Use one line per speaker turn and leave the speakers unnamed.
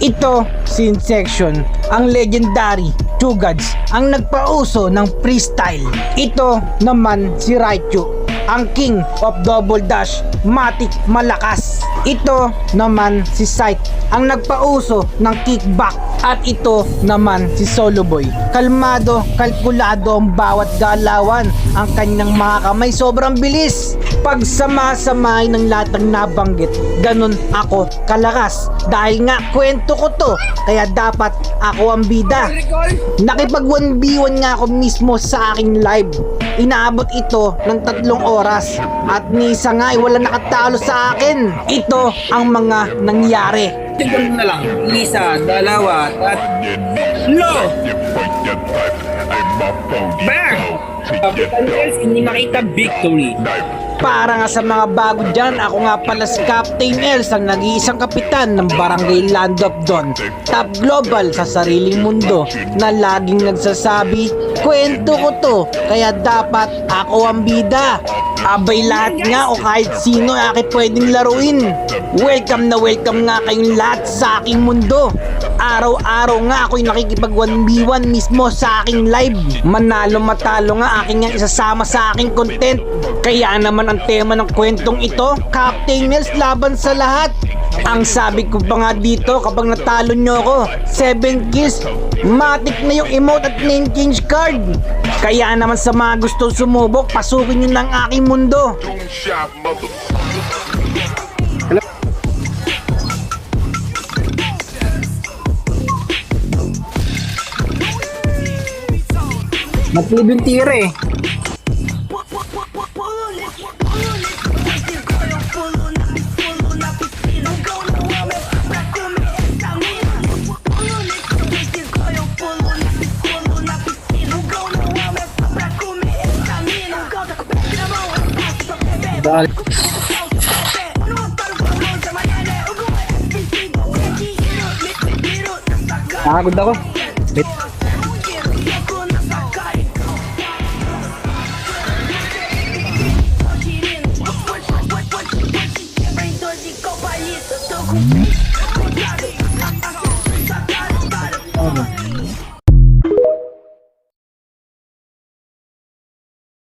Ito si Insection, ang legendary Chugads, ang nagpauso ng freestyle. Ito naman si Raichu, ang king of double dash, matik malakas. Ito naman si Sight, ang nagpauso ng kickback. At ito naman si Solo Boy, kalmado, kalkulado ang bawat galawan. Ang kanyang mga kamay sobrang bilis. Pagsama-samahin ng lahat ng nabanggit, ganun ako kalakas. Dahil nga kwento ko to, kaya dapat ako ang bida. Nakipag 1v1 nga ako mismo sa aking live. Inaabot ito ng 3 oras at ni isa nga ay wala nakatalo sa akin. Ito ang mga nangyari.
Tignan na lang. Isa, dalawa, tatlo. Bang! Captain Els, hindi makita victory.
Para nga sa mga bago dyan, ako nga pala si Captain Els, ang nag-iisang kapitan ng Barangay Land of Dawn. Top global sa sariling mundo na laging nagsasabi, kwento ko to, kaya dapat ako ang bida. Abay lahat nga o kahit sino ay aking pwedeng laruin. Welcome na welcome nga kayong lahat sa aking mundo. Araw-araw nga ako'y nakikipag 1v1 mismo sa aking live. Manalo matalo nga aking nga isasama sa aking content. Kaya naman ang tema ng kwentong ito, Captain Els laban sa lahat. Ang sabi ko pa nga dito, kapag natalo nyo ako, 7 kills, matik na yung emote at name change card. Kaya naman sa mga gusto sumubok, pasukin nyo ng aking mundo. Matlib yung tira eh. Dali. Nakagod ako. Wait.